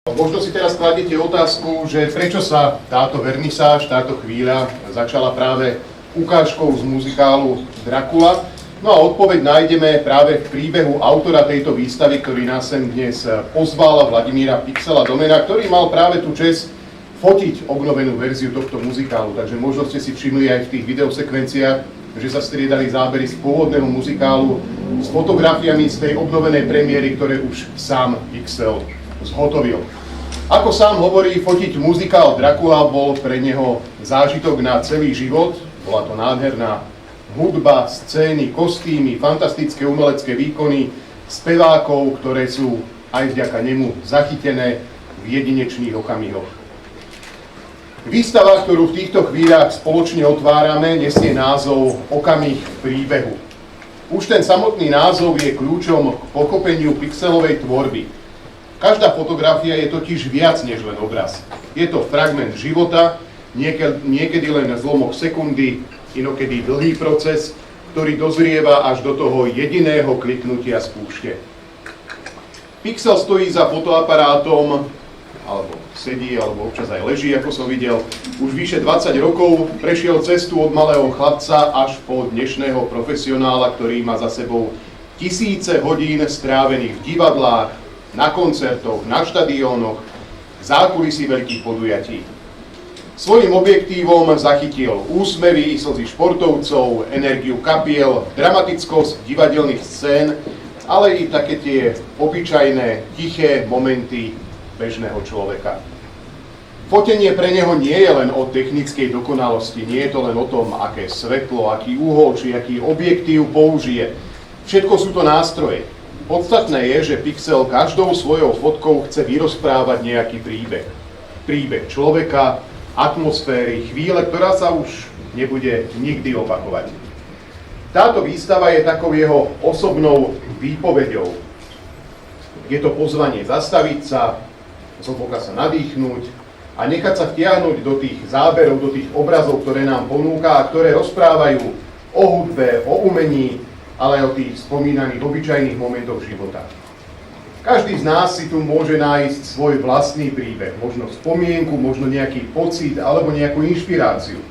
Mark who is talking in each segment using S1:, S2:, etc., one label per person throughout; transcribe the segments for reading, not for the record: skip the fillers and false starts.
S1: Možno si teraz kladete otázku, že prečo sa táto vernisáž, táto chvíľa začala práve ukážkou z muzikálu Dracula. No a odpoveď nájdeme práve v príbehu autora tejto výstavy, ktorý nás sem dnes pozval, Vladimíra Pixela Domena, ktorý mal práve tú česť fotiť obnovenú verziu tohto muzikálu. Takže možno ste si všimli aj v tých videosekvenciách, že sa striedali zábery z pôvodného muzikálu s fotografiami z tej obnovenej premiéry, ktoré už sám Pixel zhotovil. Ako sám hovorí, fotiť muzikál Dracula bol pre neho zážitok na celý život. Bola to nádherná hudba, scény, kostýmy, fantastické umelecké výkony spevákov, ktoré sú aj vďaka nemu zachytené v jedinečných okamihoch. Výstava, ktorú v týchto chvíľach spoločne otvárame, nesie názov Okamih príbehu. Už ten samotný názov je kľúčom k pochopeniu pixelovej tvorby. Každá fotografia je totiž viac než len obraz. Je to fragment života, niekedy len zlomok sekundy, inokedy dlhý proces, ktorý dozrieva až do toho jediného kliknutia spúšte. Pixel stojí za fotoaparátom, alebo sedí, alebo občas aj leží, ako som videl. Už vyše 20 rokov prešiel cestu od malého chlapca až po dnešného profesionála, ktorý má za sebou tisíce hodín strávených v divadlách, na koncertoch, na štadiónoch, v zákulisí veľkých podujatí. Svojím objektívom zachytil úsmevy i slzy športovcov, energiu kapiel, dramatickosť divadelných scén, ale i také tie obyčajné, tiché momenty bežného človeka. Fotenie pre neho nie je len o technickej dokonalosti, nie je to len o tom, aké svetlo, aký úhol či aký objektív použije. Všetko sú to nástroje. Podstatné je, že Pixel každou svojou fotkou chce vyrozprávať nejaký príbeh. Príbeh človeka, atmosféry, chvíle, ktorá sa už nebude nikdy opakovať. Táto výstava je takou jeho osobnou výpoveďou. Je to pozvanie zastaviť sa, zhlboka sa nadýchnúť a nechať sa vtiahnuť do tých záberov, do tých obrazov, ktoré nám ponúka a ktoré rozprávajú o hudbe, o umení, ale aj o tých spomínaných obyčajných momentoch života. Každý z nás si tu môže nájsť svoj vlastný príbeh, možno spomienku, možno nejaký pocit alebo nejakú inšpiráciu.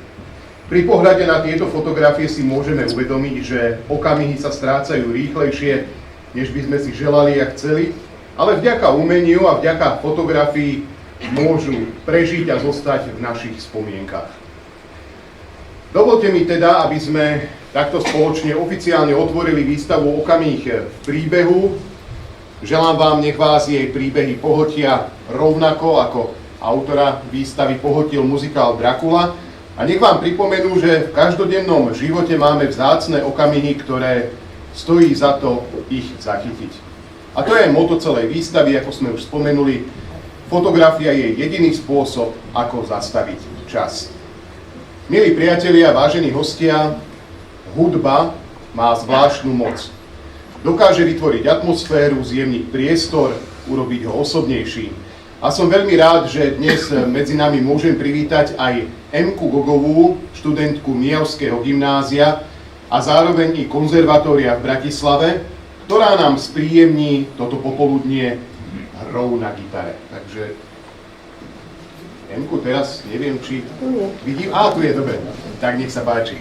S1: Pri pohľade na tieto fotografie si môžeme uvedomiť, že okamihy sa strácajú rýchlejšie, než by sme si želali a chceli, ale vďaka umeniu a vďaka fotografii môžu prežiť a zostať v našich spomienkach. Dovolte mi teda, aby sme takto spoločne oficiálne otvorili výstavu Okamih v príbehu. Želám vám, nech vás jej príbehy pohltia rovnako ako autora výstavy pohltil muzikál Dracula. A nech vám pripomenú, že v každodennom živote máme vzácne okamihy, ktoré stojí za to ich zachytiť. A to je motto celej výstavy, ako sme už spomenuli. Fotografia je jediný spôsob, ako zastaviť čas. Milí priatelia, vážení hostia, hudba má zvláštnu moc. Dokáže vytvoriť atmosféru, zjemniť priestor, urobiť ho osobnejším. A som veľmi rád, že dnes medzi nami môžem privítať aj Emku Gogovú, študentku Mijavského gymnázia a zároveň i konzervatória v Bratislave, ktorá nám spríjemní toto popoludnie hrou na gitare. Takže Emku, teraz neviem, či vidím. Tu je, dobre. Tak nech sa páči.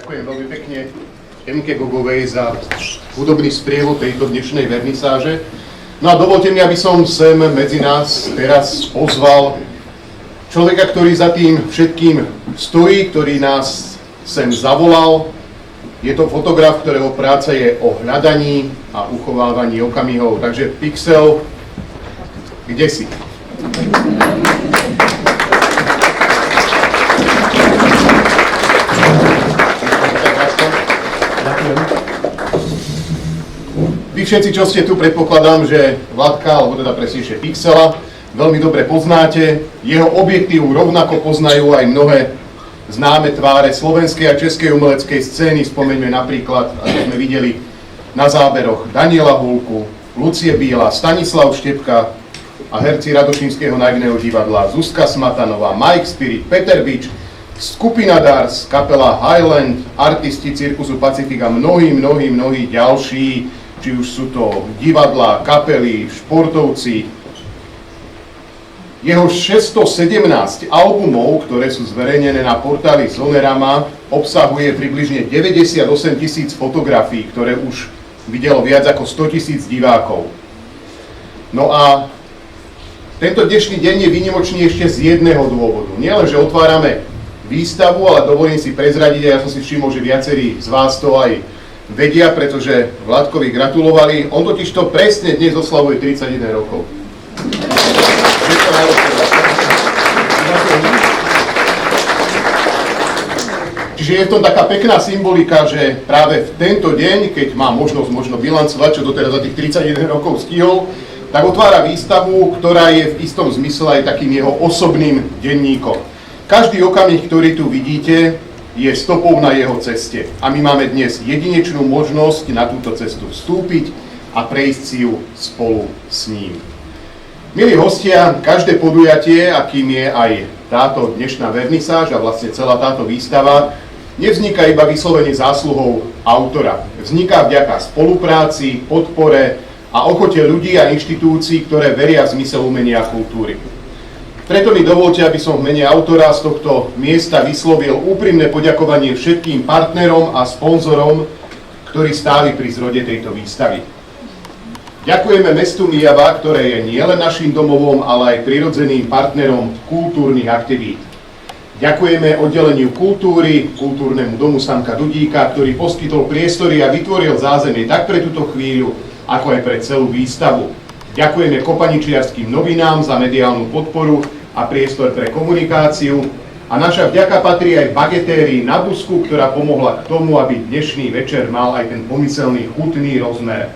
S1: Ďakujem veľmi pekne Emke Gogovej za hudobný sprievod tejto dnešnej vernisáže. No a dovolte mi, aby som sem medzi nás teraz pozval človeka, ktorý za tým všetkým stojí, ktorý nás sem zavolal. Je to fotograf, ktorého práca je o hľadaní a uchovávaní okamihov. Takže Pixel, kde si? Vy všetci, čo ste tu, predpokladám, že Vladka, alebo teda presnejšie Pixela, veľmi dobre poznáte. Jeho objektív rovnako poznajú aj mnohé známe tváre slovenskej a českej umeleckej scény. Spomeňme napríklad, ako sme videli na záberoch, Daniela Hulku, Lucie Bíla, Stanislav Štepka a herci Radošínskeho naivného divadla Zuzka Smatanová, Mike Spirit, Peter Bič, skupina Dars, kapela Highland, artisti Cirkusu Pacifik a mnohí ďalší, či už sú to divadlá, kapely, športovci. Jeho 617 albumov, ktoré sú zverejnené na portáli Zonerama, obsahuje približne 98 000 fotografií, ktoré už videlo viac ako 100 000 divákov. No a tento dnešný deň je výnimočný ešte z jedného dôvodu. Nielen, že otvárame výstavu, ale dovolím si prezradiť, a ja som si všimol, že viacerí z vás to aj vedia, pretože Vladkovi gratulovali. On totižto presne dnes oslavuje 31 rokov. Čiže je v tom taká pekná symbolika, že práve v tento deň, keď má možnosť možno bilancovať, čo doteraz za tých 31 rokov stihol, tak otvára výstavu, ktorá je v istom zmysle aj takým jeho osobným denníkom. Každý okamih, ktorý tu vidíte, je stopou na jeho ceste. A my máme dnes jedinečnú možnosť na túto cestu vstúpiť a prejsť si ju spolu s ním. Milí hostia, každé podujatie, akým je aj táto dnešná vernisáž a vlastne celá táto výstava, nevzniká iba vyslovene zásluhou autora. Vzniká vďaka spolupráci, podpore a ochote ľudí a inštitúcií, ktoré veria v zmysel umenia a kultúry. Preto mi dovoľte, aby som v mene autora z tohto miesta vyslovil úprimné poďakovanie všetkým partnerom a sponzorom, ktorí stáli pri zrode tejto výstavy. Ďakujeme mestu Myjava, ktoré je nielen naším domovom, ale aj prirodzeným partnerom kultúrnych aktivít. Ďakujeme oddeleniu kultúry, Kultúrnemu domu Samka Dudíka, ktorý poskytol priestory a vytvoril zázemie tak pre túto chvíľu, ako aj pre celú výstavu. Ďakujeme kopaničiarským novinám za mediálnu podporu a priestor pre komunikáciu. A naša vďaka patrí aj bagetérii na Busku, ktorá pomohla k tomu, aby dnešný večer mal aj ten pomyselný chutný rozmer.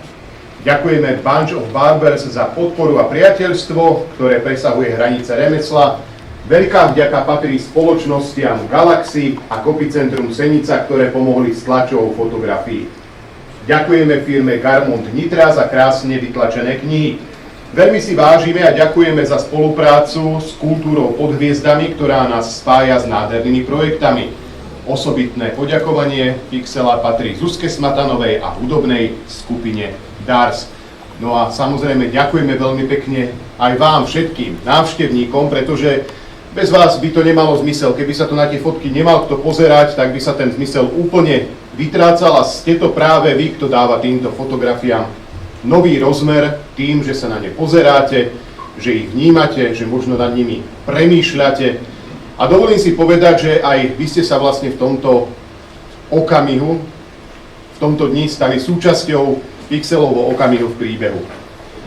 S1: Ďakujeme Bunch of Barbers za podporu a priateľstvo, ktoré presahuje hranice remesla. Veľká vďaka patrí spoločnostiam Galaxy a Kopicentrum Senica, ktoré pomohli s tlačovou fotografií. Ďakujeme firme Garmont Nitra za krásne vytlačené knihy. Veľmi si vážime a ďakujeme za spoluprácu s Kultúrou pod hviezdami, ktorá nás spája s nádhernými projektami. Osobitné poďakovanie Pixela patrí Zuzke Smatanovej a hudobnej skupine Dars. No a samozrejme ďakujeme veľmi pekne aj vám všetkým návštevníkom, pretože bez vás by to nemalo zmysel. Keby sa to na tie fotky nemal kto pozerať, tak by sa ten zmysel úplne vytrácal a ste to práve vy, kto dáva týmto fotografiám nový rozmer tým, že sa na ne pozeráte, že ich vnímate, že možno nad nimi premýšľate. A dovolím si povedať, že aj vy ste sa vlastne v tomto okamihu, v tomto dni stali súčasťou Pixelovho okamihu v príbehu.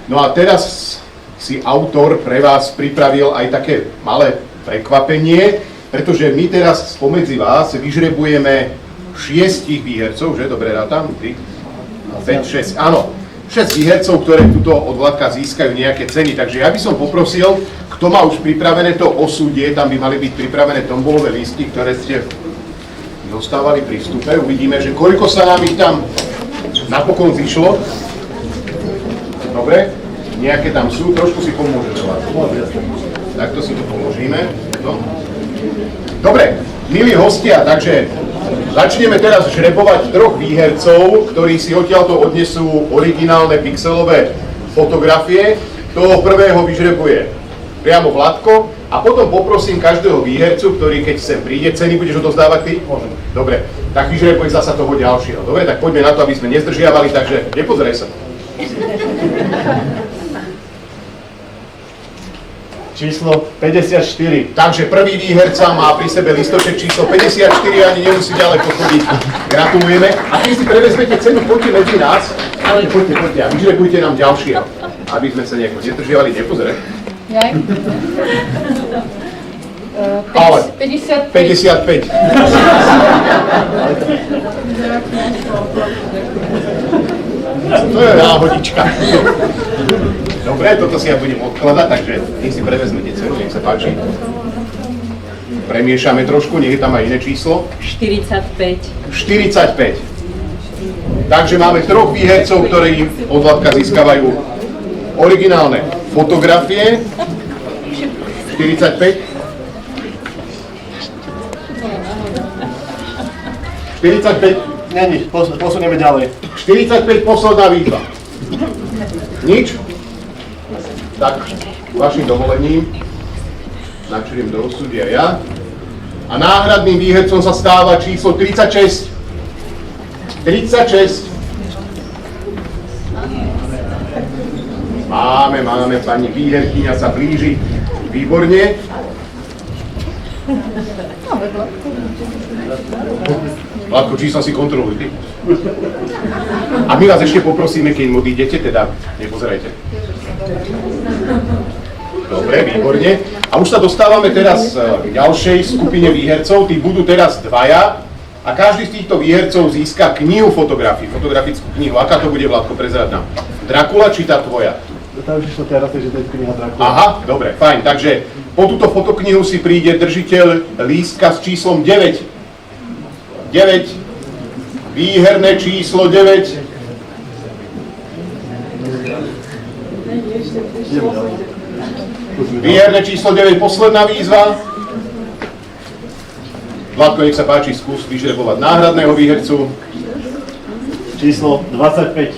S1: No a teraz si autor pre vás pripravil aj také malé prekvapenie, pretože my teraz spomedzi vás vyžrebujeme 6 výhercov, že? Dobre rátam? 5, 6, áno. 6 výhercov, ktoré tuto od Vladka získajú nejaké ceny. Takže ja by som poprosil, kto má už pripravené to osudie, tam by mali byť pripravené tombolové lístky, ktoré ste dostávali pri vstupe. Uvidíme, že koľko sa nám ich tam napokon zišlo. Dobre, nejaké tam sú, trošku si pomôžeš. Takto si to položíme. No. Dobre, milí hostia, takže začneme teraz žrebovať 3 výhercov, ktorí si odtiaľto odnesú originálne pixelové fotografie. Toho prvého vyžrebuje priamo Vladko. A potom poprosím každého výhercu, ktorý keď sem príde, ceny budeš odozdávať ty? Môžem. Dobre, tak vyžrebuje zasa toho ďalšieho. Dobre, tak poďme na to, aby sme nezdržiavali, takže nepozeraj sa.
S2: Číslo 54.
S1: Takže prvý výherca má pri sebe listoček číslo 54, ani nemusí ďalej pochodiť. Gratulujeme. A keď si prevezmete cenu, poďte medzi nás. Ale poďte a vyžrebujte nám ďalšieho. Aby sme sa nejako nezdržiavali, nepozeraj.
S3: Jaj?
S1: Ale
S3: 55.
S1: 55. To je náhodička. Dobre, toto si ja budem odkladať, takže nech si prevezmete cenu, nech sa páči. Premiešame trošku, nech je tam aj iné číslo.
S4: 45.
S1: 45. Takže máme troch výhercov, ktorí od Vladka získavajú originálne fotografie. 45. 45.
S2: Není, posunieme ďalej.
S1: 45, posledná výzva. Nič? Tak, vašim dovolením načriem do osudia ja. A náhradným výhercom sa stáva číslo 36. 36. Máme, pani výherkyňa sa blíži. Výborne. Vládko, čísla si kontroluj ty. A my vás ešte poprosíme, keď odídete, teda nepozerajte. Dobre, výborne. A už sa dostávame teraz k ďalšej skupine výhercov. Tí budú teraz dvaja a každý z týchto výhercov získa knihu fotografií, fotografickú knihu. Aká to bude, Vládko, prezerať nám? Dracula či tá tvoja?
S2: Tam už išlo teraz, že to je kniha Dracula.
S1: Aha, dobre, fajn. Takže po túto fotoknihu si príde držiteľ lístka s číslom 9. 9. Výherné číslo 9. Výherné číslo 9, posledná výzva. Vládko, nech sa páči, skús vyžrebovať náhradného výhercu.
S2: Číslo 25.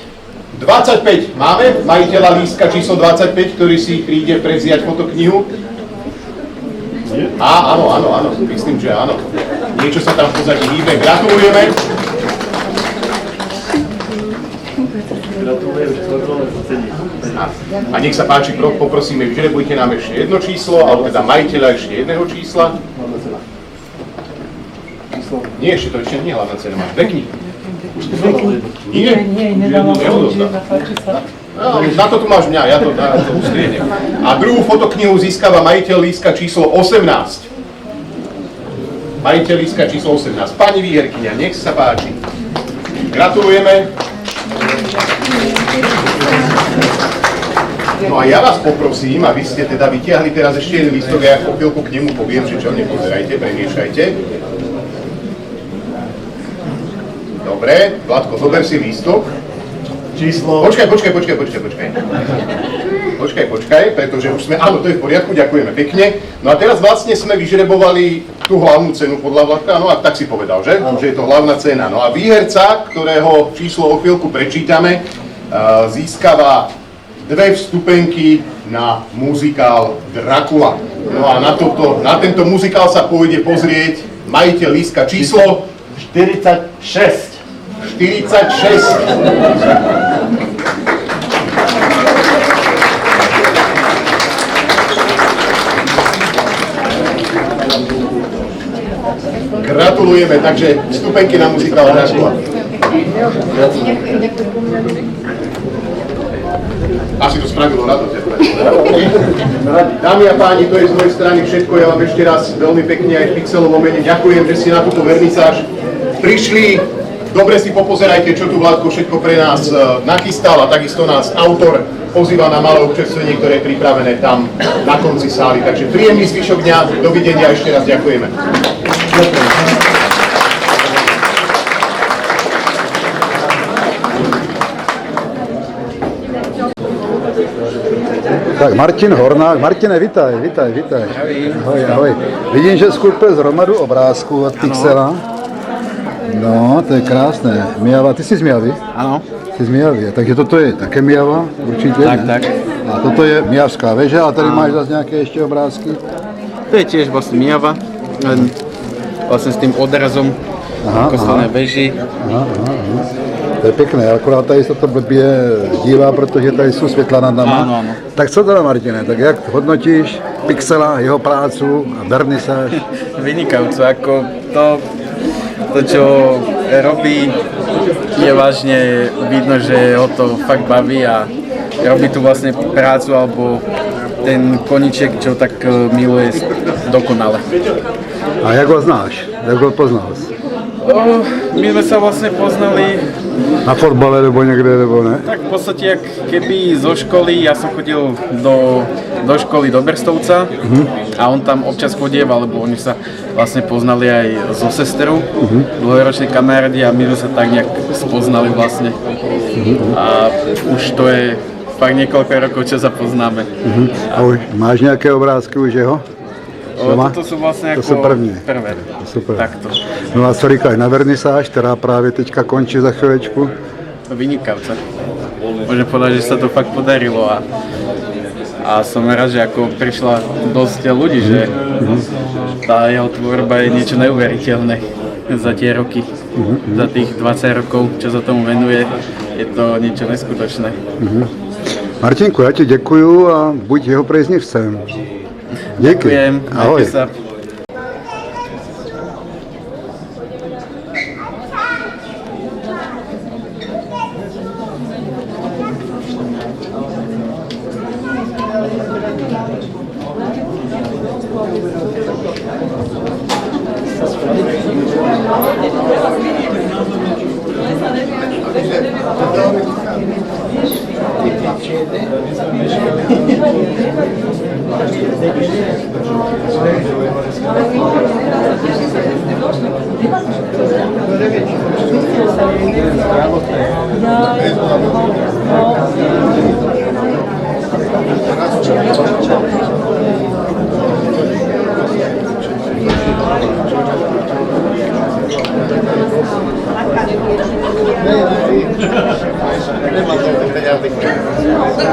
S1: 25. Máme majiteľa lístka číslo 25, ktorý si príde prevziať fotoknihu? Áno, myslím, že áno. Niečo sa tam v pozadí hýbe. Gratulujeme. A nech sa páči, poprosíme, vyžrebujte nám ešte jedno číslo, alebo teda majiteľa ešte jedného čísla. Nie, ešte to ešte nie je hlavná cena. Máš dve knihy. Nie, nedávam to, nepáči sa. Na to tu máš mňa, ja to ustriedem. A druhú fotoknihu získava majiteľ lístka číslo 18. Majiteľ lístka číslo 18. Pani výherkyňa, nech sa páči. Gratulujeme. No a ja vás poprosím, aby ste teda vytiahli teraz ešte jeden lístok, ja po chvíľku k nemu poviem, že čo, nepozerajte, premiešajte. Dobre, Vládko, zober si lístok.
S2: Číslo...
S1: Počkaj, pretože už sme... Áno, to je v poriadku, ďakujeme pekne. No a teraz vlastne sme vyžrebovali tú hlavnú cenu podľa Vládka, no a tak si povedal, že? Že je to hlavná cena. No a výherca, ktorého číslo o chvíľku prečítame, získava 2 vstupenky na muzikál Dracula. No a na tento muzikál sa pôjde pozrieť majiteľ lístka číslo
S2: 46.
S1: 46. Gratulujeme, takže vstupenky na muzikál Dracula. Asi to spravilo rado. Dámy a páni, to je z mojej strany všetko. Ja vám ešte raz veľmi pekne aj v Pixelovom mene ďakujem, že ste na túto vernisáž prišli. Dobre si popozerajte, čo tu Vládko všetko pre nás nachystal a takisto nás autor pozýva na malé občerstvenie, ktoré je pripravené tam na konci sály. Takže príjemný zvyšok dňa, dovidenia, ešte raz ďakujeme.
S5: Tak Martin Hornák. Martine, vitaj. Ahoj. Vidím, že jsi koupil hromadu obrázků od Pixela. No, to je krásné. Mijava, ty jsi z Mijavy?
S6: Ano.
S5: Jsi z Mijavy, takže toto je také Mijava, určitě.
S6: Tak.
S5: A toto je Mijavská veža a tady máš zase nějaké ještě obrázky.
S3: To je tiež vlastne Mijava, len vlastne s tým odrazom kostelné veži.
S5: To je pěkné, akorát tady se to blbě dívá, protože tady jsou světla nad náma.
S3: Áno, áno.
S5: Tak co teda, Martine, tak jak hodnotíš Pixela, jeho prácu a vernisáž?
S3: Vynikajúco, ako to, čo robí, je vážne vidno, že ho to fakt baví a robí tu vlastne prácu alebo ten koníček, čo tak miluje dokonale.
S5: A jak ho znáš? Jak ho poznal jsi?
S3: My sme sa vlastne poznali
S5: Na fotbale nebo někde, nebo ne?
S3: tak v podstate, jak keby zo školy, ja som chodil do školy do Brstovca a on tam občas chodieval, lebo oni sa vlastne poznali aj so sesterou, dlhoroční kamarádi a my sme sa tak nejak spoznali vlastne. A už to je fakt niekoľko rokov, čo sa poznáme.
S5: A už máš nějaké obrázky už jeho? Doma?
S3: Toto sú vlastne
S5: To
S3: ako
S5: sú první.
S3: prvé.
S5: Super.
S3: Takto.
S5: No a co říkáš na vernisáž, která právě teďka končí za chvílečku?
S3: Vynikavce. Môžem povedať, že sa to fakt podarilo a som rád, že ako prišla dosť ľudí, že tá jeho tvorba je niečo neuveriteľné za tie roky. Za tých 20 rokov, čo sa tomu venuje, je to niečo neskutočné.
S5: Martinku, já ti děkuju a buď jeho prejznivcem. Díky.
S3: Ďakujem,
S5: Ahoj.
S3: majte sa.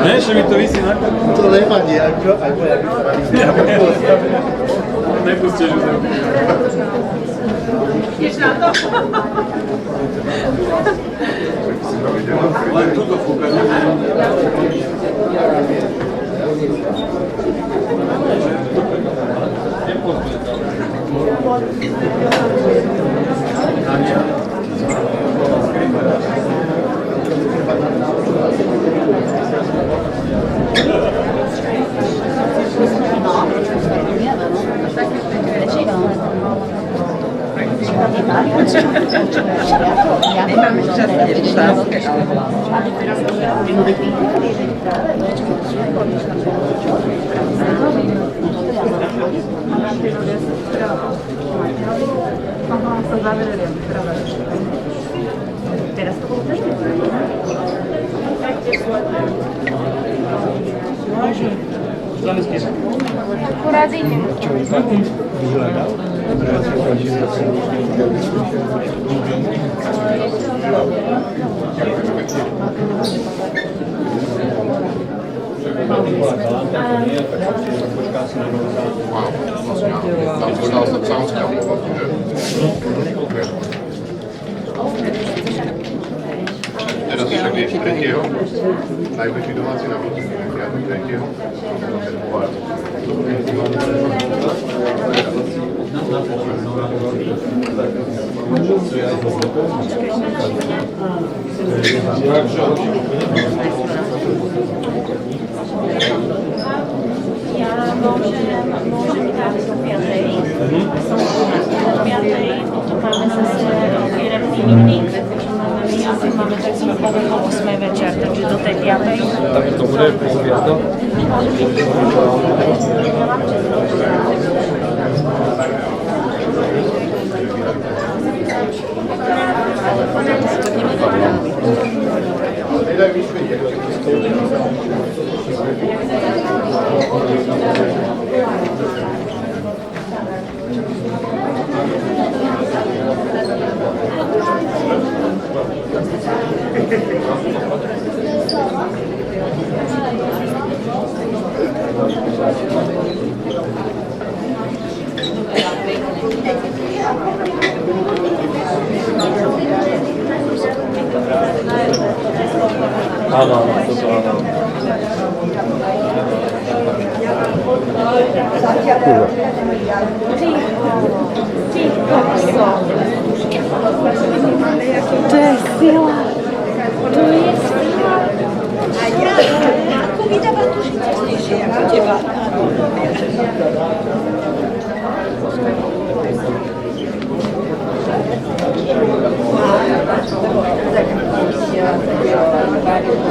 S4: Ne, že mi to vysí na to.
S2: To nevadí, ako
S4: Nepustíš už zrobiť.
S6: Ideš na to?
S4: Len túto fúkať.
S6: Nemáme čas, teraz to bude. Poradíme.
S1: Teraz však vieš tretieho, najbližší domáci na výsledky, ja to tretieho.
S6: Ja môžem dať do 5. Som do 5. Potom máme zase výrobný a asi máme tak zhruba do 8. večer, takže do tej 5.
S4: Tak to bude viacno. Áno, toto áno.
S6: To je sila. To je sila.
S7: A ja, ako vydáva tu šťastnejšie ako teba.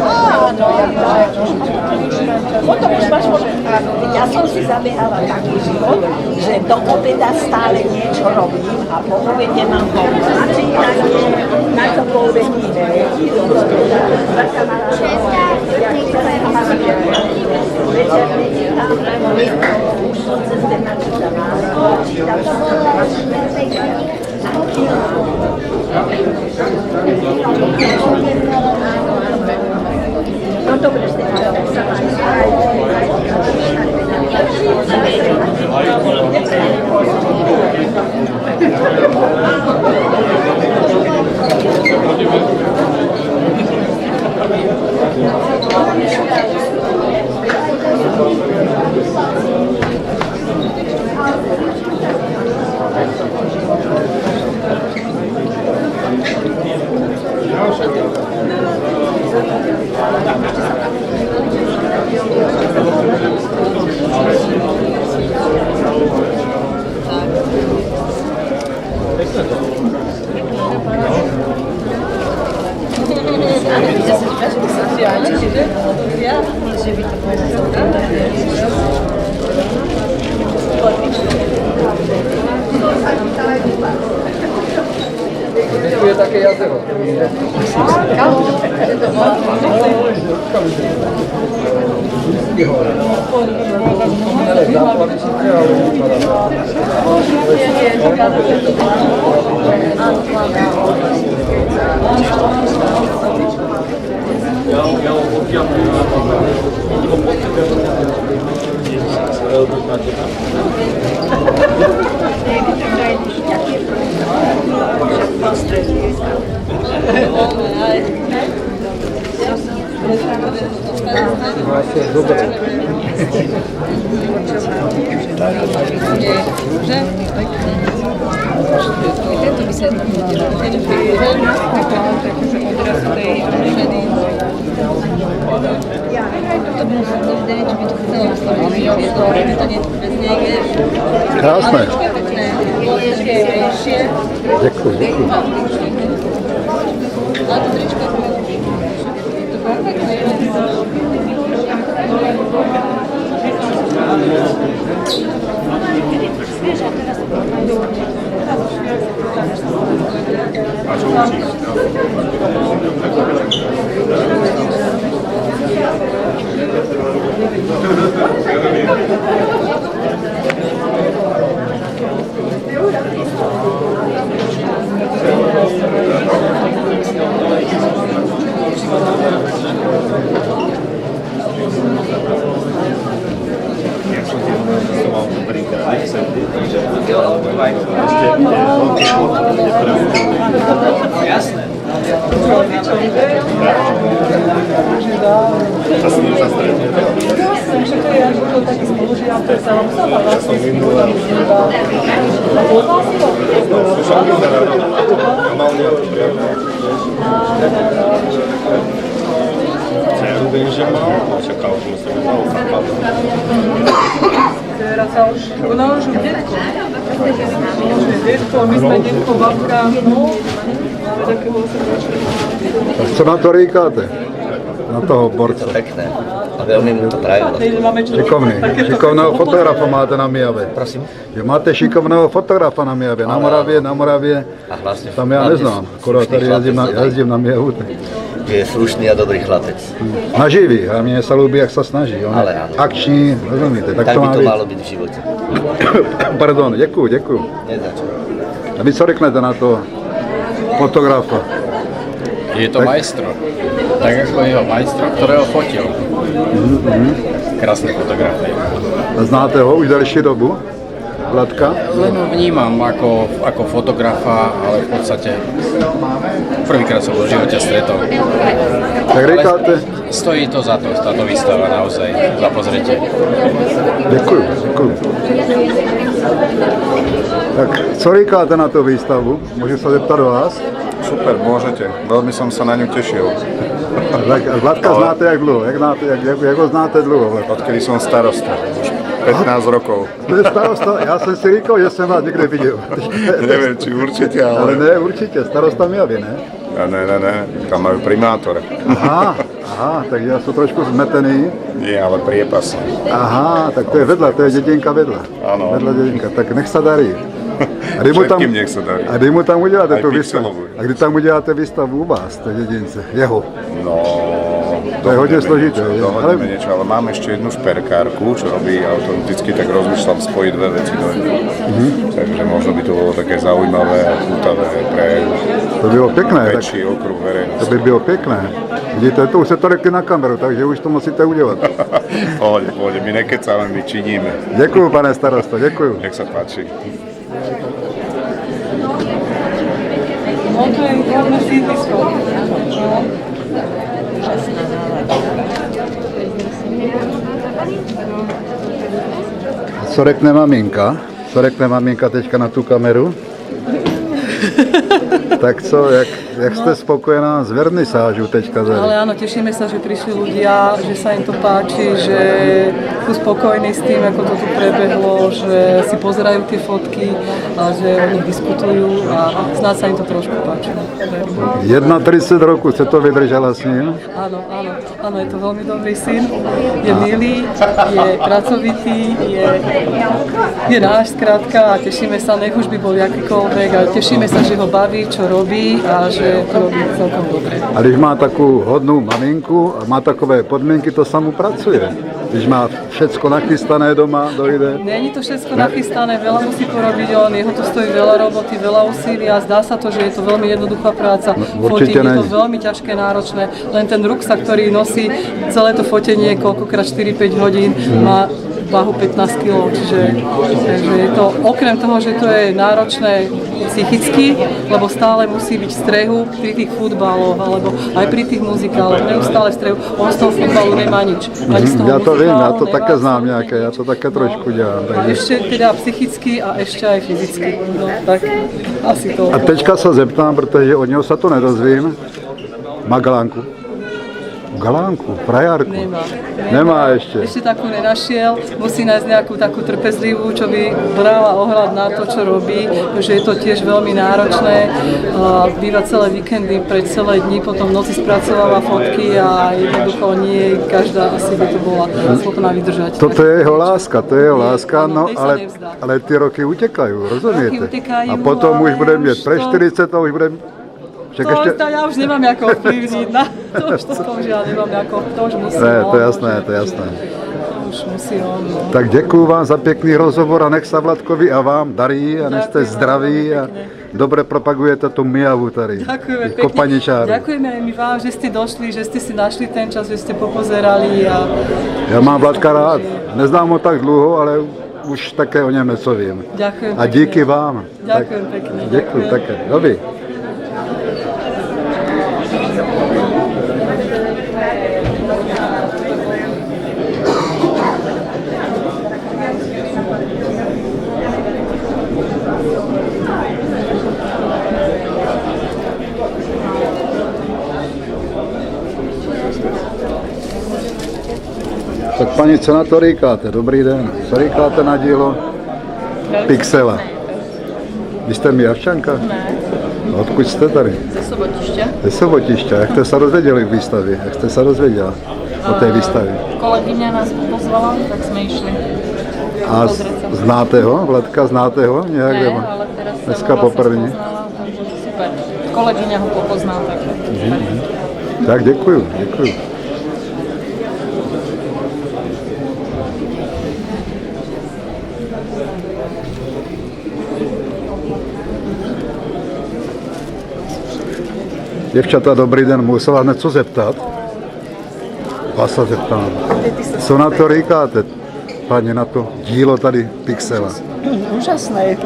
S7: Áno, potom už máš ja som si zabehala taký život, že do obeda stále niečo robím a po obede mám načítanie, na to po obední už som cez ten načítaná. Čítam to no dobre,
S8: Tu je také jazero.
S7: Tento by sa tam hodil. Odrazu tej ženy. To by som to vždy, či by to chcela osloviť. Je to bez nej, vieš.
S5: Krásne.
S7: Pekné. Peknejšie.
S5: Děkuji, děkuji.
S7: A to tričko. To perfektné.
S9: Teraz už, ona už je detko. Už je detko, my sme detko, babka. Máme takého 8-ročného.
S5: Tak co na to říkáte? Na toho borce.
S10: Pekné. A veľmi mu to prajú.
S5: Šikovný. Šikovného fotografa máte na Mijave.
S10: Prosím?
S5: Že máte šikovného fotografa na Mijave. Na Moravě.
S10: A hlasne.
S5: Tam já neznám. Akorát tady jezdím na Mijavu.
S10: Je slušný a dobrý chlapec.
S5: Naživý. A mně se líbí, jak se snaží. On
S10: Ale
S5: je
S10: áno.
S5: akční, rozumíte.
S10: Tak by to malo byť v živote.
S5: Pardon, děkuju.
S10: Nezačo.
S5: A vy co řeknete na to fotografa?
S3: Je to majstro. Tak ako jeho majstro, ktorého fotil. Krásne fotografie.
S5: A znáte ho už delší dobu? Vladka?
S3: Len ho vnímam ako fotografa, ale v podstate
S11: Prvýkrát som v živote stretol.
S5: Tak říkáte?
S11: Stojí to za to, táto výstava naozaj za pozretie.
S5: Děkuju, děkuju. Tak co říkáte na tu výstavu? Můžu se zeptat vás?
S12: Super, môžete. Veľmi som sa na ňu tešil.
S5: Tak Vladka znáte jak dlouho? Jak ho znáte dlouho?
S12: Odkedy som starosta. Už 15 rokov.
S5: To je starosta? Já jsem si říkal, že jsem vás někde viděl.
S12: Neviem, či určite, ale...
S5: Ale ne, určitě. Starosta Mijavy, ne?
S12: Ne. Tam majú primátor.
S5: Aha, tak já jsem trošku zmetený.
S12: Nie, ale priepasný.
S5: Aha, tak to je vedle, to je dědinka vedle.
S12: Ano.
S5: Vedle dědinka, tak nech se darí.
S12: Všetkým nech sa darí.
S5: A kdy mu tam uděláte
S12: Aj
S5: tu výstavu?
S12: Pixelovu.
S5: A kdy tam uděláte výstavu u vás, té dědince? Jeho?
S12: No...
S5: To je hodně složité.
S12: Dohodneme niečo, ale mám ešte jednu šperkárku, čo robí automaticky, tak rozmýšľam spojiť dve veci do jedného. Takže možno by to bolo také zaujímavé a chutavé pre
S5: To bylo pěkné.
S12: väčší okruh verejnosti.
S5: To by bylo pěkné. Vidíte, to už se to rekli na kameru, takže už to musíte udělat.
S12: Pohode, my nekecáme, my činíme.
S5: Děkuju, pane starosto, děkuju.
S12: Nech sa páči.
S9: No to je hlavné sídlisko.
S5: Co řekne maminka? Co řekne maminka teďka na tu kameru? Tak co, jak ste spokojená s vernisážou teďka?
S9: Ale áno, tešíme sa, že prišli ľudia, že sa im to páči, že sú spokojní s tým, ako to tu prebehlo, že si pozerajú tie fotky a že o nich diskutujú a snáď sa im to trošku páči.
S5: 31 rokov ste to vydržala s ním?
S9: Áno, je to veľmi dobrý syn, je milý, je pracovitý, je náš skrátka a tešíme sa, nech už by bol akýkoľvek a tešíme sa, že ho baví, čo robí a že to robí celkom dobre.
S5: A když má takovou hodnou maminku a má takové podmínky, to samo pracuje. Když má všecko nachystané doma, dojde.
S9: Není to všetko nachystané, veľa musí porobiť on, jeho to stojí veľa roboty, veľa úsilia, zdá sa to, že je to veľmi jednoduchá práca.
S5: Určite
S9: je to veľmi ťažké, náročné, len ten ruksak, ktorý nosí celé to fotenie, koľkokrát 4-5 hodín, má váhu 15 kg, čiže je to okrem toho, že to je náročné psychicky, lebo stále musí byť v strehu pri tých futbaloch, alebo aj pri tých muzikáloch, neustále v strehu, on z toho futbalu nemá nič.
S5: Ja to vím, ja to také znám nejaké, ja to také trošku dělám.
S9: A ešte teda psychicky a ešte aj fyzicky, no tak asi to.
S5: A teďka se zeptám, protože od něho se to nedozvím, má galánku? Galánku, frajarku. Nemá ešte.
S9: Ešte takú nenašiel, musí nájsť nejakú takú trpezlivú, čo by brala ohľad na to, čo robí, že je to tiež veľmi náročné. Býva celé víkendy, pred celé dni, potom v noci spracováva fotky a jednoducho nie každá asi by to bola schopná vydržať.
S5: Toto je jeho láska, no ale ty roky utekajú, rozumiete? A potom už bude mít pre 40 a už bude...
S9: To ja už nemám ako vplyvniť na to, už ja nemám ako, to už musí
S5: on. To je jasné.
S9: To už musí on.
S5: Tak děkuju vám za pěkný rozhovor a nech sa Vladkovi a vám darí a nech ste zdraví a dobre propagujete tu Mijavu tady.
S9: Ďakujeme pekne. Ďakujeme aj my vám, že ste došli, že ste si našli ten čas, že ste popozerali.
S5: Ja mám Vladka rád. Neznám ho tak dlouho, ale už také o něm něco vím.
S9: Ďakujem
S5: a díky vám.
S9: Ďakujem pekne.
S5: Děkuju také. Dobrý. Tak paní, co na to říkáte? Dobrý den. Co říkáte na dílo Pixela? Vy jste Mijavčanka?
S6: Ne.
S5: Odkud jste tady?
S6: Ze Sobotiště.
S5: Ze Sobotiště. Jak jste se dozvěděli k výstavě? Jak jste se dozvěděla o té výstavě?
S6: Kolegyně nás pozvala, tak jsme išli.
S5: A znáte ho? Vladka, znáte ho? Nějak
S6: ne,
S5: nebo?
S6: ale teraz
S5: Dneska poprvé.
S6: Super. Kolegyně ho popozná, takže super.
S5: Tak děkuju. Děvčata, dobrý den, musím vás něco zeptat. Vás se zeptám. Co na to říkáte, paní, na to dílo tady Pixela?
S7: Úžasné.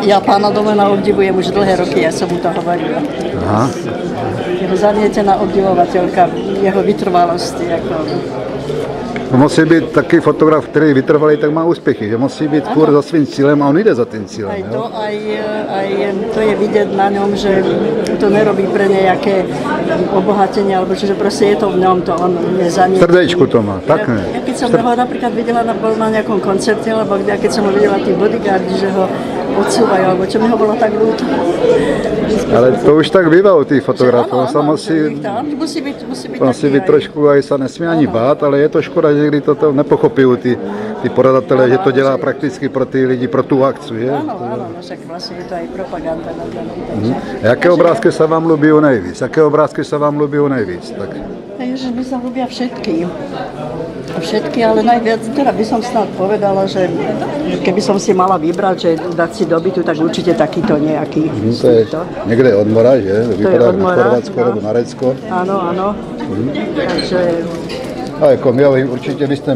S7: Ja pána Domena obdivujem už dlhé roky, ja som mu to hovorila.
S5: Aha.
S7: Jeho zanietená obdivovateľka, jeho vytrvalosti.
S5: To musí být taky fotograf, který vytrvalý, tak má úspěchy, že musí být furt za svým cílem a on jde za tím cílem.
S7: Aj to je vidieť na ňom, že to nerobí pre nejaké obohatenie, alebo že proste je to v ňom, to on je zanietený.
S5: Srdečku to má, tak ne.
S7: Ja keď som ho napríklad videla na nejakom koncerte, alebo keď som ho videla tí bodyguardi, že ho odsúvajú, alebo čo mi ho bolo tak ľúto.
S5: Ale to už tak bývá u tých fotografů, on sa musí být trošku, aj sa nesmí ani bát, ale je to škoda, že kdy to nepochopí ty poradatelé, že to dělá prakticky pro ty lidi, pro tu akci, že?
S7: Áno, však vlastne je to aj propaganda.
S5: Jaké obrázky sa vám ľúbí nejvíc? Jaké obrázky sa vám ľúbí nejvíc? Tak.
S7: Ježiš, mi sa ľúbia všetky. Všetky, ale najviac, teda by som snad povedala, že keby som si mala vybrať, že dať si dobytu, tak určite takýto nejaký.
S5: To je niekde od mora, že? Vypadá na Chorvátsko alebo na Recko.
S7: Áno. Takže...
S5: A jako Mijavy, určitě vy jste z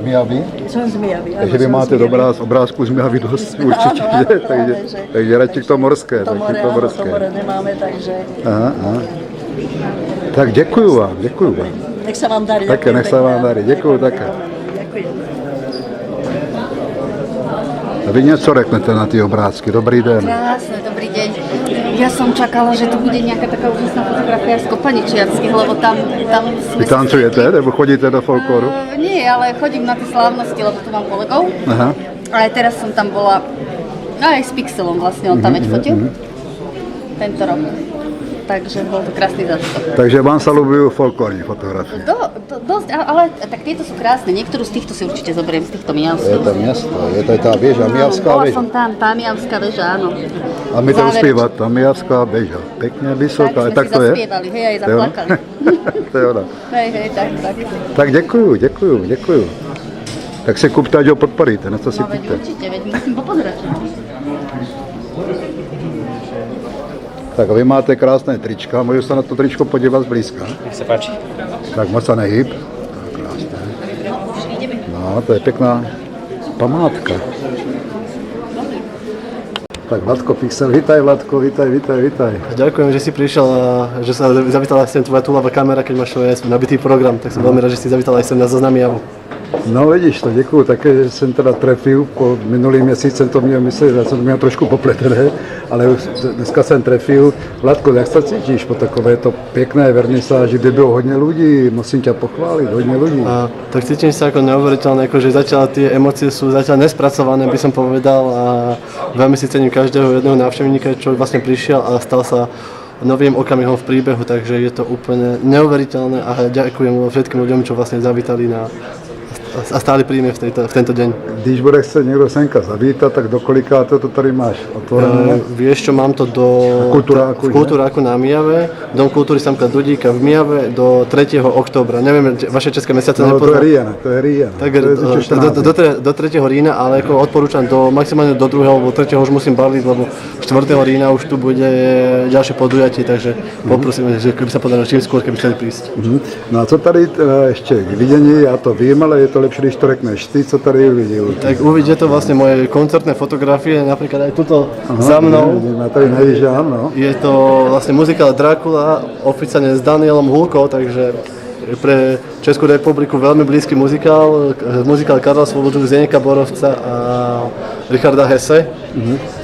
S5: Mijavy.
S7: Som z Mijavy.
S5: Takže vy máte obrázku z Mijavy dost určitě, takže radši to morské.
S7: To more nemáme, takže...
S5: Aha. Tak děkuju vám.
S7: Nech sa vám darí.
S5: Také, nech sa vám darí. Děkuju také.
S7: Ďakujem.
S5: A vy něco řeknete na ty obrázky. Dobrý den.
S13: Krásne, dobrý deň. Ja som čakala, že to bude nejaká taká úžasná fotografia z Kopaničiarských, lebo tam
S5: Vy tancujete, nebo chodíte do folklóru?
S13: Nie, ale chodím na tie slávnosti, lebo tu mám kolegov.
S5: Aha.
S13: Ale teraz som tam bola aj s Pixelom vlastne, on tam veď fotil. Tento rok. Takže bol to krásny zážitok.
S5: Takže vám sa ľúbujú folklórne fotografie?
S13: Dosť, ale tak tieto sú krásne. Niektorú z týchto si určite zoberiem, z týchto Mijavských.
S5: Je to miesto, je to tá väža, Mijavská
S13: Bola
S5: väža.
S13: som tam, tá Mijavská väža, áno.
S5: A my to uspíva, tá Mijavská väža. Pekne vysoká, tak to je?
S13: Tak sme si zaspievali, hej, aj zaplakali.
S5: To je ona.
S13: Hej, tak.
S5: Tak ďakujú. Tak si kúpte, ať ho podporíte, na to si
S13: kúpte. No veď určite, veď musím popozerať.
S5: Tak a vy máte krásné trička, môžu sa na to tričko podívať zblízka.
S11: Nech sa páči.
S5: Tak moc sa nehyb. Krásne. No, to je pekná památka. Tak Vladko Pixel, vítaj Vladko, vítaj.
S2: Ďakujem, že si prišiel a že sa zavítala sem tvoja túlavá kamera, keď máš nabitý program, tak som veľmi rád, že si zavítal aj sem na Zoznam Javu.
S5: No vidíš to, děkuju také, že jsem teda trefil, po minulý měsíc jsem to měl myslet, já jsem to měl trošku popletené, ale už dneska jsem trefil. Vladko, jak se cítíš po takovéto pěkné vernisáži, kde bylo hodně lidí, musím ťa pochválit, hodně lidí.
S2: Tak cítim sa ako neuveriteľné, že zatiaľ tie emócie sú zatiaľ nespracované, by som povedal, a veľmi si cením každého jedného návštevníka, čo vlastne prišiel a stal sa novým okamihom v príbehu, takže je to úplne neuveriteľné a ďakujem všetkým ľuďom, čo vlastne zavítali a stáli pri mne v tento deň.
S5: Když bude chce někdo senka zavítat, tak do kolika to tady máš otvorené?
S2: Vieš čo, mám to v Kultúráku na Mijave, Dom kultúry Samka Dudíka v Mijave do 3. októbra. Neviem, vaše české mesiace
S5: nepoznám. To je Riana.
S2: Tak do 3. Rína, ale ako odporúčam maximálne do 2. alebo 3. už musím baliť, lebo 4. Rína už tu bude ďalšie podujatie, takže poprosím, že keby sa podarilo čím skôr, keby chceli prísť.
S5: No a co tady ještě k vidění, já to vím, ale je to lepšie, když to řekneš ty, co tady uvidí.
S2: Tak uvidíte to vlastne moje koncertné fotografie, napríklad aj tuto za mnou.
S5: Tady nevížám, no.
S2: Je to vlastne muzikál Drácula, oficiálne s Danielom Hulkou, takže pre Českú republiku veľmi blízky muzikál Karla Svobodu, Zdeňka Borovca a Richarda Hesse.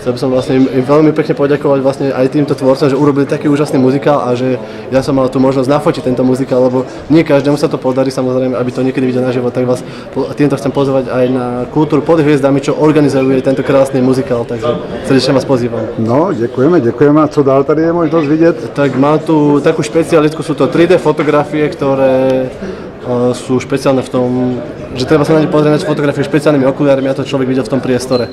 S2: Chcel by som vlastne im veľmi pekne poďakovať vlastne aj týmto tvorcom, že urobili taký úžasný muzikál a že ja som mal tú možnosť nafotiť tento muzikál, lebo nie každému sa to podarí, samozrejme, aby to niekedy videl naživo, tak vás týmto chcem pozvať aj na Kultúru pod hviezdami, čo organizuje tento krásny muzikál, takže srdečne vás pozývam.
S5: No, děkujeme. A co dál tady je možnosť vidieť?
S2: Tak mám tu takú špecialitku, sú to 3D fotografie, ktoré sú špeciálne v tom, že treba sa na ne pozrieť na fotografie špeciálnymi okuliármi a to človek videl v tom priestore.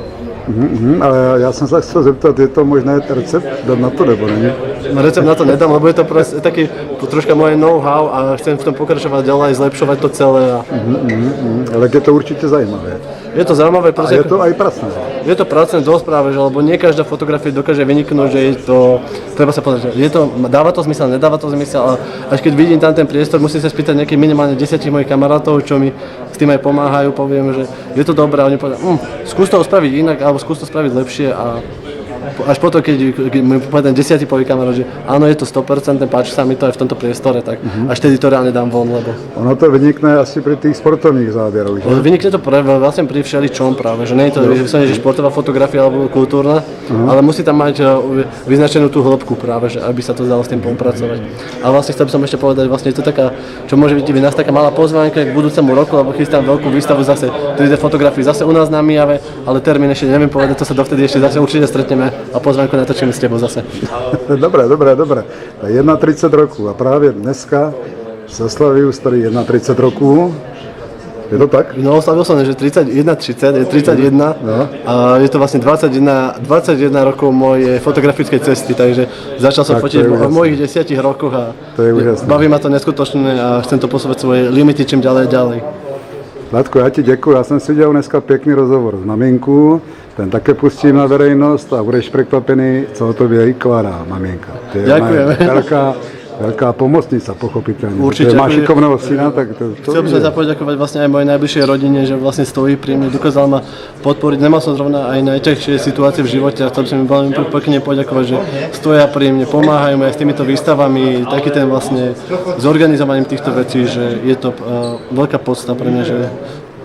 S5: Ale já jsem se chcel zeptat, je to možné recept dát na to, nebo není?
S2: No recept na to nedám, lebo je to taký troška moje know-how a chcem v tom pokračovať ďalej, zlepšovať to celé.
S5: Ale je to určitě zajímavé.
S2: Je to zaujímavé,
S5: A je to aj pracné.
S2: Je to pracné dosť práve, že, lebo nie každá fotografia dokáže vyniknúť, že je to, treba sa pozrieť, dáva to zmysel, nedáva to zmysel, ale až keď vidím tam ten priestor, musím sa spýtať nejakých minimálne 10 mojich kamarátov, čo mi s tým aj pomáhajú, poviem, že je to dobré a oni povedia, skús to spraviť inak, alebo skús to spraviť lepšie a až potom, keď mi povie ten 10 povie kamarát, že áno, je to 100%, páči sa mi to aj v tomto priestore, tak až tedy to reálne dám von, lebo...
S5: Ono to vynikne asi pri tých sportovných záberoch, že?
S2: Vynikne to vlastne pri všeličom práve, že nie je to vyslovene, že športová fotografia alebo kultúrna, ale musí tam mať vyznačenú tú hĺbku práve, že aby sa to dalo s tým pracovať. A vlastne chcel by som ešte povedať, vlastne je to taká, čo môže byť nás taká malá pozvánka k budúcemu roku, lebo chystám veľkú výstavu zase 3D fotografii zase u nás na Mijave, ale termín ešte neviem povedať, to sa dovtedy ešte zase určite stretneme a pozvánku natočíme s tebou zase.
S5: Dobre. 31 rokov a práve dneska zaslavujú starý 31 rokov. Je to tak?
S2: No, oslavil som, že 31 no. A je to vlastne 21 rokov mojej fotografickej cesty, takže začal som fotiť v mojich 10 rokoch a baví ma to neskutočne a chcem to posúvať svoje limity čím ďalej.
S5: Zlatko, ja ti ďakujem, ja som si udělal dneska pěkný rozhovor s maminku, ten také pustím na verejnost a budeš překvapený, co o tobě vykládá maminka.
S2: Ďakujem.
S5: Veľká pomocnica, pochopiteľne.
S2: Určite.
S5: Máš šikovného syna, tak to
S2: chcel by som sa poďakovať vlastne aj mojej najbližšej rodine, že vlastne stojí pri mne, dokázal ma podporiť. Nemal som zrovna aj najťažšie situácie v živote a chcel by som im veľmi pekne poďakovať, že stoja pri mne, pomáhajú mi aj s týmito výstavami, taký ten vlastne zorganizovaním týchto vecí, že je to veľká podsta pre mňa, že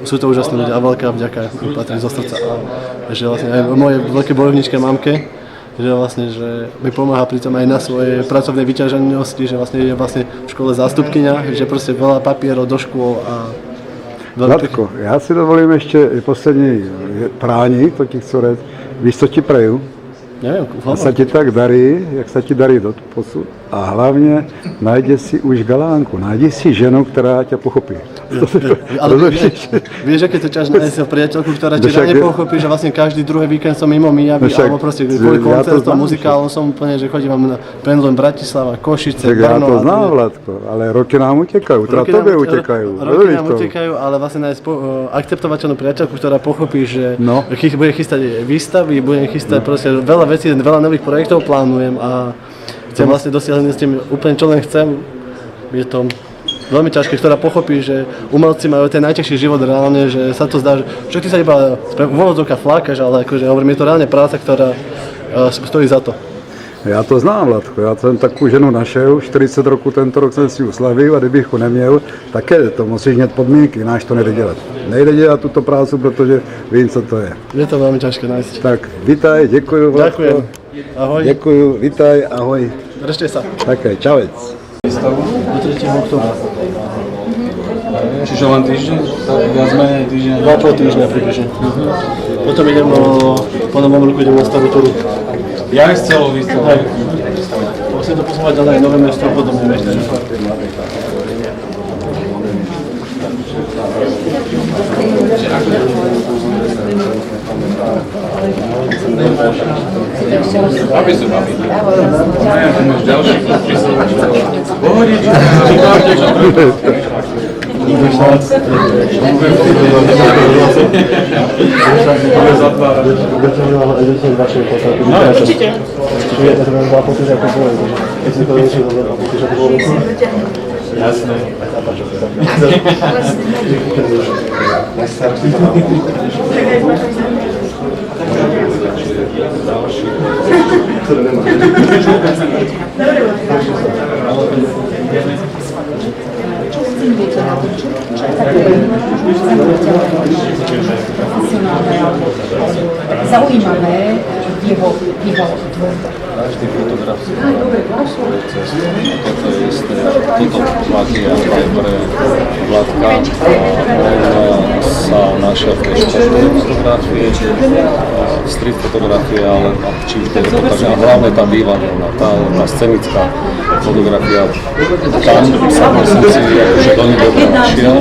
S2: sú to úžasní ľudia a veľká vďaka patrí zo srdca. A že vlastne aj mojej veľkej bojovničke mamke, že vlastne, že mi pomáha pritom aj na svojej pracovnej vyťaženosti, že vlastne je vlastne v škole zástupkyňa, že proste veľa papierov do škôl a...
S5: Zlatko, já si dovolím ještě poslední prání, to ti chci říct. Víš, co ti preju?
S2: Neviem,
S5: jak sa ti tak darí, jak sa ti darí do posud. A hlavně najdi si už galánku, najdi si ženu, která tě pochopí.
S2: Ale vieš, aké to ťažné nájsť priateľku, ktorá ti reálne pochopí, že vlastne každý druhý víkend som mimo Mijavy, alebo proste kvôli koncertom, muzikálom som úplne, že chodím na pendlom Bratislava, Košice, Brno.
S5: Ja to znám, Vladko, ale roky nám utekajú, teda tobie utekajú.
S2: Roky nám utekajú, ale vlastne nájsť akceptovateľnú priateľku, ktorá pochopí, že bude chystať výstavy, bude chystať proste veľa vecí, veľa nových projektov plánujem a chcem vlastne dosiahnuť s tým úplne čo len chcem. Je to veľmi ťažké, ktorá pochopí, že umelci majú ten najťažší život reálne, že sa to zdá, že ty sa iba v úvodzovkách flákaš, ale akože hovorím, je to reálne práca, ktorá stojí za to.
S5: Já to znám, Vladko, já jsem takovou ženu našel, 40 roků tento rok jsem si uslavil a kdybych ho neměl, také to musíš mít podmínky, ináč to nejde dělat. Nejde dělat tuto prácu, protože vím, co to je.
S2: Je to veľmi ťažké nájsť.
S5: Tak, vitaj, děkuju, Vladko.
S2: Ďakujem, ahoj.
S5: Děkuju, vitaj, ahoj.
S2: Držte sa.
S5: Také, čavec.
S2: Do 3. oktobra.
S4: Čiže len týždeň? Viac menej týždeň?
S2: 2,5 týždňa približne. Potom idem po novom roku idem na starú túru.
S4: Ja aj z celou výstavou.
S2: Musím to posúvať ďalej aj nové mesto a podobne.
S11: Aby sú babi.
S4: Maja, ty máš ďalší prísovač. Pohodička.
S2: No, určite.
S4: Jasné.
S14: Zaujímavé jeho tvorba.
S11: Každý fotograf si cestu. Toto platí aj pre Vladka. On sa našiel v tej športovej fotografii, street fotografie, ale či už to je fotografia, hlavne tá bývateľná, tá scenická fotografia. Tam sa myslím si, že do nej dobre našiel.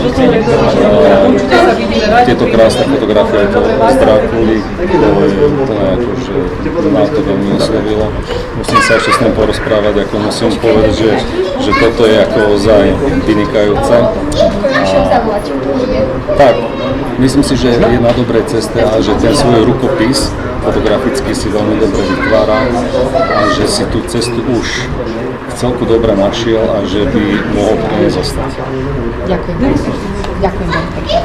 S11: Tieto krásne fotografie, to z Drákuly, to je úplne akože ma to veľmi oslovilo. Musím sa ešte s ním porozprávať, ako musím povedať, že toto je ako ozaj vynikajúce. A
S14: išiel zavolať.
S11: Tak, myslím si, že je na dobrej ceste a že ten svoj rukopis fotograficky si veľmi dobre vytvára a že si tú cestu už celku dobre našiel a že by mohol pri nej zostať.
S14: Ďakujem. Ďakujem veľmi pekne.